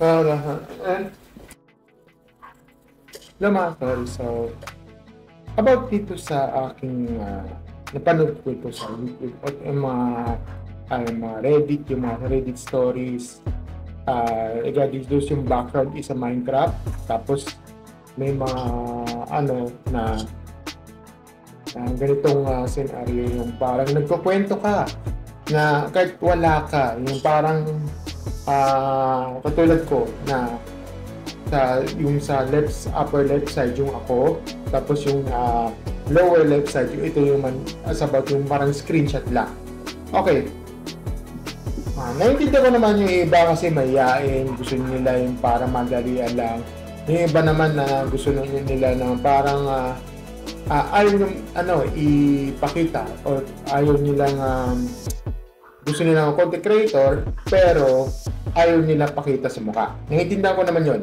And Lamakal, so about dito sa aking napanood ko ito sa YouTube at yung mga Reddit, yung mga Reddit stories. Those yung background is sa Minecraft, tapos may mga na ganitong scenario, yung parang nagkukwento ka na kahit wala ka, yung parang katulad ko na yung sa upper left side yung ako, tapos yung lower left side yung ito yung about yung parang screenshot lang. Okay. Naiintindihan ko naman yung iba kasi mayayain, gusto nila yung para madalian lang. Yung iba naman na gusto nila na parang ayaw yung ipakita or ayaw nilang gusto nila ng content creator pero ayaw nila pakita sa mukha. Naiintindihan ko naman yun.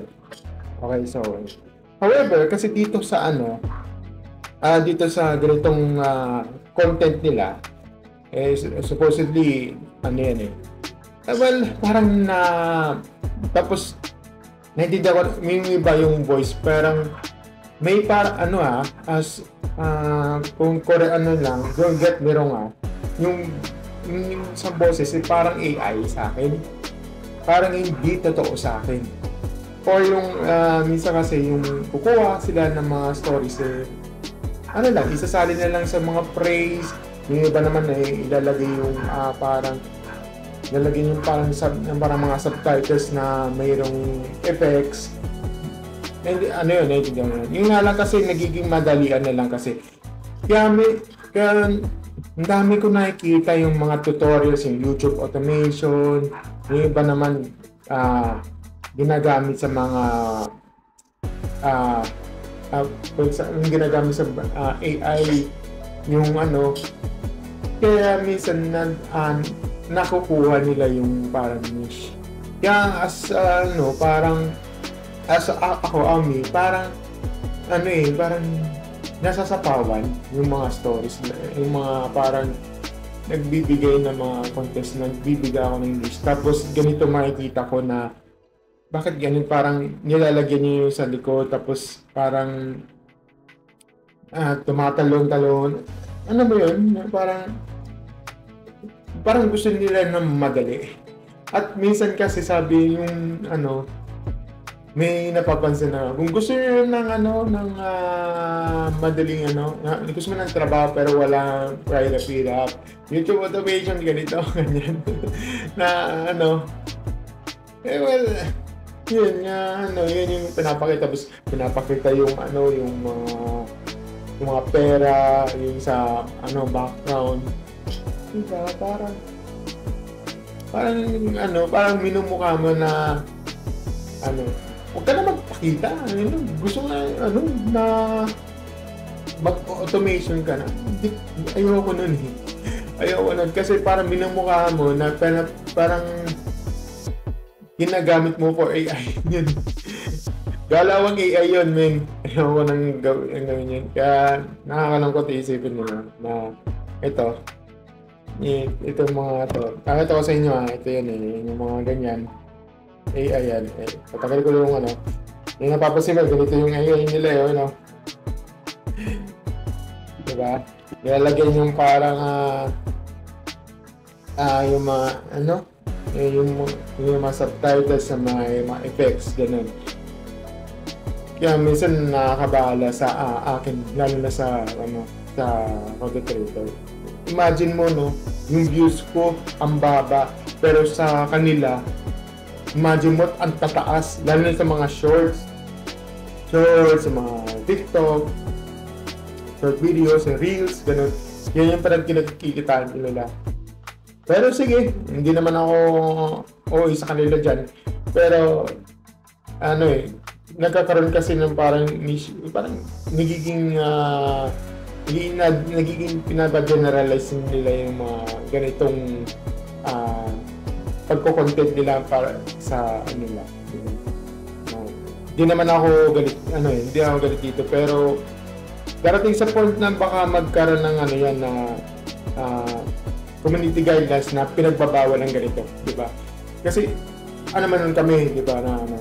Okay, so however, kasi dito sa dito sa ganitong content nila, supposedly yan well, parang tapos naiintindihan ko, may iba yung voice, parang may parang as kung lang, don't get me wrong yung sa boses parang AI sa akin, parang hindi totoo sa akin. Or yung minsan kasi yung kukuha sila ng mga stories isasali na lang sa mga praise, yung iba naman ilalagay yung parang mga subtitles na mayroong effects. And yung nga lang kasi nagiging madalian na lang kasi kaya ang dami ko nakikita yung mga tutorials, yung YouTube automation, yung iba naman ginagamit sa mga ginagamit sa AI yung kaya minsan nakukuha nila yung parang niche. Kaya parang ako parang parang nasasapawan yung mga stories, yung mga parang nagbibigay ng mga contest, nagbibigay ako ng list, tapos ganito makikita ko na bakit ganun, parang nilalagyan niyo yung sa likod, tapos parang tumatalon-talon. Ano ba yun? Parang gusto nila ng madali. At minsan kasi sabi yung may napapansin na kung gusto niyo ng madaling gusto mo ng trabaho pero wala hirap, YouTube automation ganito ganyan na well, yun yung pinapakita, tapos pinapakita yung yung mga pera, yung sa background, diba? Parang minumukha mo na huwag ka na magpakita, gusto na mag-automation ka na. Ayoko nun kasi parang minumukha mo na parang ginagamit mo for AI yun. Galawang AI yun, men. Ayoko nang gawin yun. Kaya nakakalangkot isipin nila na ito mga pakita ko sa inyo ito yun yung mga ganyan AI yan. Patagal ko yung yung napapasin ko, ganito yung AI nila diba? Nilalagyan yung parang yung mga yung mga subtitles sa mga effects, ganun. Kaya minsan nakakabahala sa akin, lalo na sa content creator. Imagine mo yung views ko ang baba, pero sa kanila imagine mo ang tataas, lalo na sa mga shorts, sa mga TikTok, short videos, reels, ganun. Yan yung parang kinagkikitaan nila. Pero sige, hindi naman ako sa kanila dyan. Pero nagkakaroon kasi ng parang nagiging pinapa-generalize nila yung mga ganitong pagko-content nila para sa nila. Hindi naman ako galit, hindi ako galit dito, pero darating sa point na baka magkaroon ng na community guidelines na pinagbabawal ng ganito, di ba? Kasi ano man nun kami, di ba, na ano,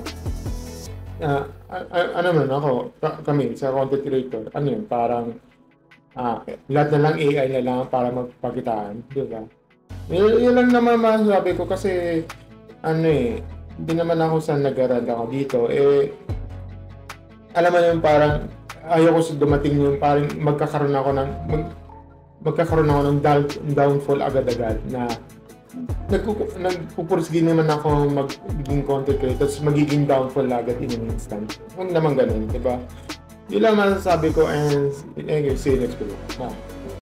ano man ako, kami sa content creator, ano yun, parang lahat na lang AI na lang para magpakitaan, di ba? Yun lang naman masasabi ko kasi ano hindi naman ako sa nag-arad ako dito, alam mo yun, parang ayoko sa dumating yung parang magkakaroon ako ng downfall agad-agad na nagpupursige naman ako magiging content creator tapos magiging downfall agad in an instant. Huwag naman ganun, di ba? Yun lang masasabi ko and see you next video.